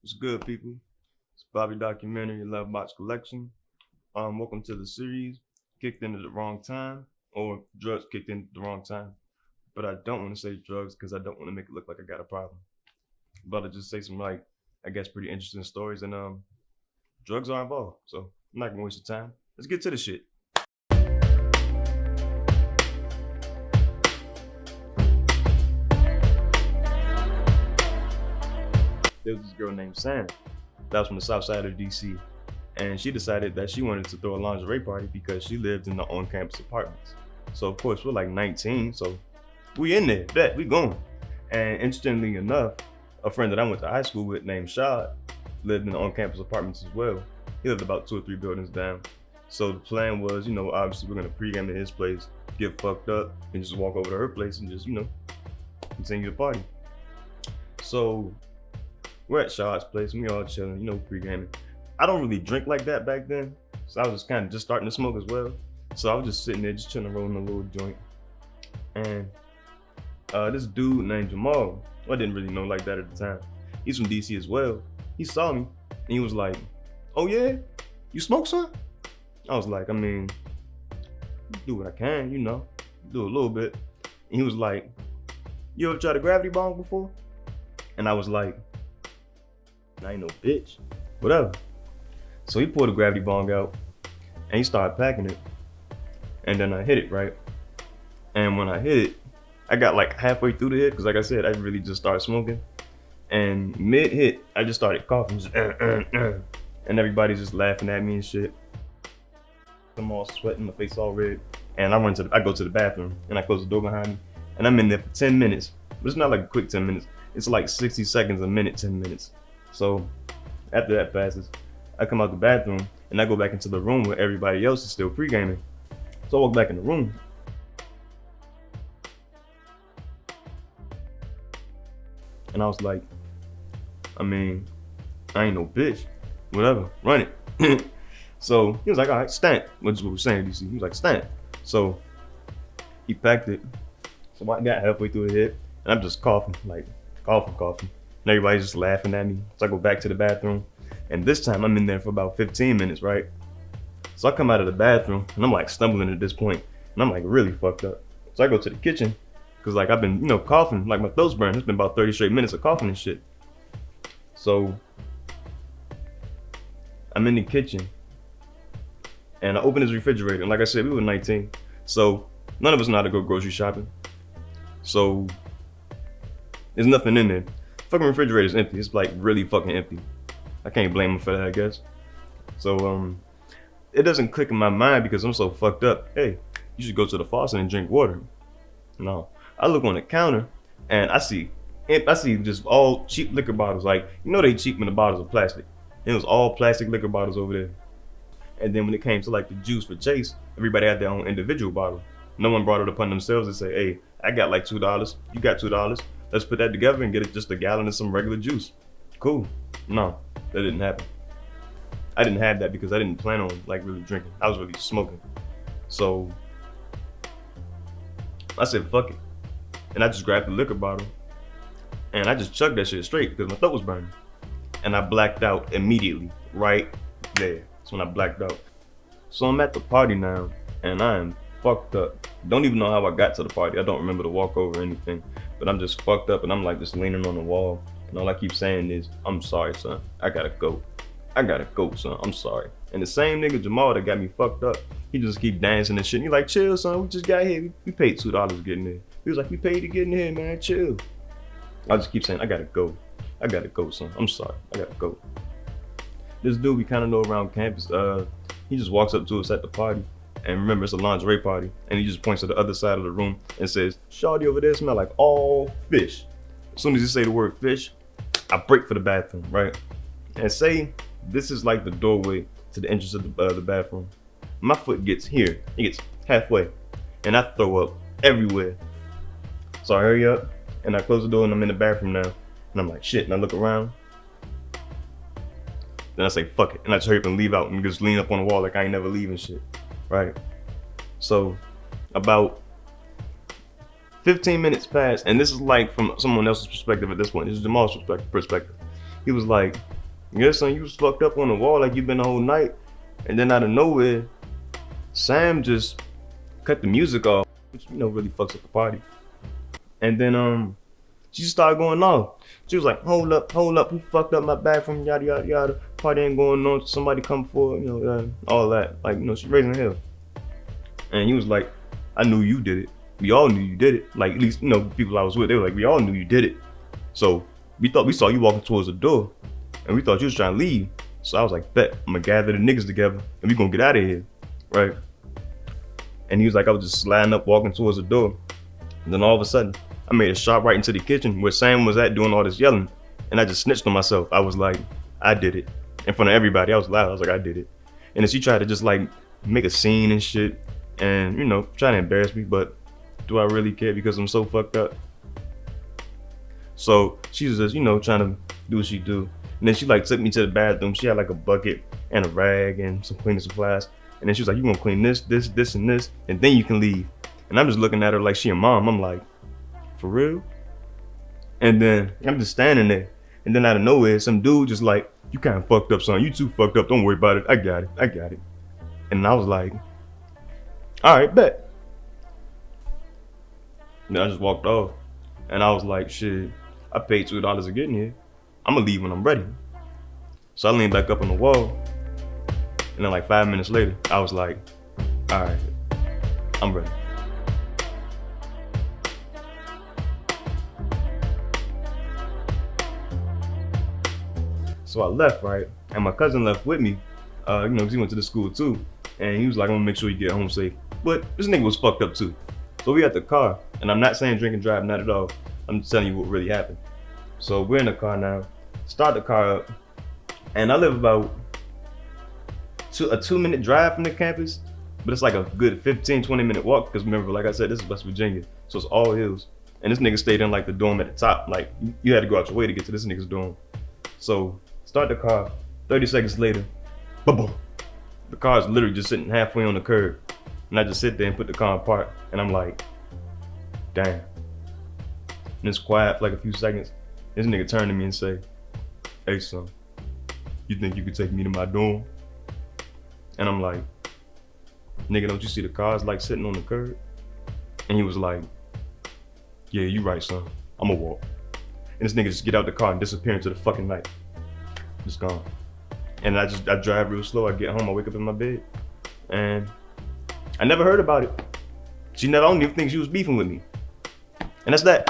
What's good, people? It's Bobby Documentary Love Box Collection. Welcome to the series. Kicked in at the wrong time, or drugs kicked in at the wrong time. But I don't want to say drugs because I don't want to make it look like I got a problem. But I just say some I guess pretty interesting stories, and drugs are involved. So I'm not gonna waste your time. Let's get to the shit. There was this girl named Sam. That was from the south side of DC. And she decided that she wanted to throw a lingerie party because she lived in the on-campus apartments. So of course we're like 19, so we in there, bet we going. And interestingly enough, a friend that I went to high school with named Shad lived in the on-campus apartments as well. He lived about 2 or 3 buildings down. So the plan was, obviously we're gonna pregame at his place, get fucked up, and just walk over to her place and just, continue the party. So we're at Shad's place and we all chilling, pre-gaming. I don't really drink like that back then, so I was just kind of just starting to smoke as well. So I was just sitting there, just chilling, rolling a little joint. And this dude named Jamal, I didn't really know like that at the time. He's from DC as well. He saw me and he was like, "Oh yeah, you smoke, son?" I was like, do what I can, do a little bit. And he was like, "You ever tried a gravity bong before?" And I was like, "I ain't no bitch, whatever." So he pulled a gravity bong out and he started packing it. And then I hit it, right? And when I hit it, I got like halfway through the hit, because like I said, I really just started smoking. And mid-hit, I just started coughing, just, and everybody's just laughing at me and shit. I'm all sweating, my face all red. And I go to the bathroom and I close the door behind me. And I'm in there for 10 minutes. But it's not like a quick 10 minutes. It's like 60 seconds a minute, 10 minutes. So after that passes, I come out the bathroom and I go back into the room where everybody else is still pre-gaming. So I walk back in the room. And I was like, I ain't no bitch, whatever, run it. So he was like, "All right, stand," which is what we're saying, DC. He was like, "Stand." So he packed it. So I got halfway through the hit and I'm just coughing, like coughing. And everybody's just laughing at me. So I go back to the bathroom. And this time I'm in there for about 15 minutes, right? So I come out of the bathroom and I'm like stumbling at this point, and I'm like really fucked up. So I go to the kitchen, cause like I've been, coughing, like my throat's burned. It's been about 30 straight minutes of coughing and shit. So I'm in the kitchen and I open his refrigerator. And like I said, we were 19. So none of us know how to go grocery shopping. So there's nothing in there. Fucking refrigerator's empty. It's like really fucking empty. I can't blame him for that, I guess. So it doesn't click in my mind because I'm so fucked up. Hey, you should go to the faucet and drink water. No, I look on the counter and I see just all cheap liquor bottles. Like, they cheap when the bottles are plastic. It was all plastic liquor bottles over there. And then when it came to like the juice for Chase, everybody had their own individual bottle. No one brought it upon themselves to say, "Hey, I got like $2. You got $2. Let's put that together and get it just a gallon of some regular juice." Cool. No, that didn't happen. I didn't have that because I didn't plan on like really drinking. I was really smoking. So I said, fuck it. And I just grabbed the liquor bottle and I just chugged that shit straight because my throat was burning. And I blacked out immediately, right there. That's when I blacked out. So I'm at the party now and I am fucked up. Don't even know how I got to the party. I don't remember the walk over or anything, but I'm just fucked up and I'm like just leaning on the wall. And all I keep saying is, "I'm sorry, son. I gotta go. I gotta go, son. I'm sorry." And the same nigga Jamal that got me fucked up, he just keep dancing and shit. And he like, "Chill, son. We just got here. We paid $2 to get in here." He was like, "We paid to get in here, man. Chill." I just keep saying, "I gotta go. I gotta go, son. I'm sorry. I gotta go." This dude we kind of know around campus, he just walks up to us at the party. And remember, it's a lingerie party. And he just points to the other side of the room and says, "Shawty over there smell like all fish." As soon as he say the word fish, I break for the bathroom, right? And say this is like the doorway to the entrance of the bathroom. My foot gets here, it gets halfway, and I throw up everywhere. So I hurry up and I close the door and I'm in the bathroom now. And I'm like, shit, and I look around. Then I say, fuck it, and I just hurry up and leave out and just lean up on the wall like I ain't never leaving shit, right? So about 15 minutes pass, and this is like from someone else's perspective at this point. This is Jamal's perspective. He was like, yeah, son, you was fucked up on the wall like you been the whole night. And then out of nowhere, Sam just cut the music off, which, you know, really fucks up the party. And then she just started going off. She was like, hold up, who fucked up my bathroom, yada, yada, yada. Party ain't going on, somebody come forward, you know, all that. Like, you know, she raising hell. And he was like, I knew you did it. We all knew you did it. Like, at least, you know, the people I was with, they were like, we all knew you did it. So we saw you walking towards the door, and we thought you was trying to leave. So I was like, bet, I'm gonna gather the niggas together, and we gonna get out of here, right? And he was like, I was just sliding up, walking towards the door. And then all of a sudden, I made a shot right into the kitchen where Sam was at doing all this yelling. And I just snitched on myself. I was like, I did it. In front of everybody, I was loud. I was like, I did it. And then she tried to just like make a scene and shit and, you know, try to embarrass me. But do I really care because I'm so fucked up? So she was just, you know, trying to do what she do. And then she like took me to the bathroom. She had like a bucket and a rag and some cleaning supplies. And then she was like, you gonna clean this, and this, and then you can leave. And I'm just looking at her like she a mom. I'm like, for real? And then I'm just standing there. And then out of nowhere, some dude just like, you kind of fucked up, son. You too fucked up. Don't worry about it. I got it. And I was like, all right, bet. And then I just walked off. And I was like, shit, I paid $2 to get in here. I'm gonna leave when I'm ready. So I leaned back up on the wall. And then like 5 minutes later, I was like, all right, I'm ready. So I left, right? And my cousin left with me, you know, 'cause he went to the school too. And he was like, I'm gonna make sure you get home safe. But this nigga was fucked up too. So we at the car, and I'm not saying drink and drive, not at all. I'm just telling you what really happened. So we're in the car now, start the car up, and I live about a 2-minute drive from the campus, but it's like a good 15-20 minute walk, because remember, like I said, this is West Virginia, so it's all hills. And this nigga stayed in like the dorm at the top. Like you had to go out your way to get to this nigga's dorm. So start the car, 30 seconds later, boom, boom. The car is literally just sitting halfway on the curb. And I just sit there and put the car in park, and I'm like, damn. And it's quiet for like a few seconds. This nigga turned to me and say, hey son, you think you could take me to my dorm? And I'm like, nigga, don't you see the cars like sitting on the curb? And he was like, yeah, you right, son. I'ma walk. And this nigga just get out the car and disappear into the fucking night. Just gone. And I drive real slow. I get home, I wake up in my bed, and I never heard about it. I don't even think she was beefing with me. And that's that.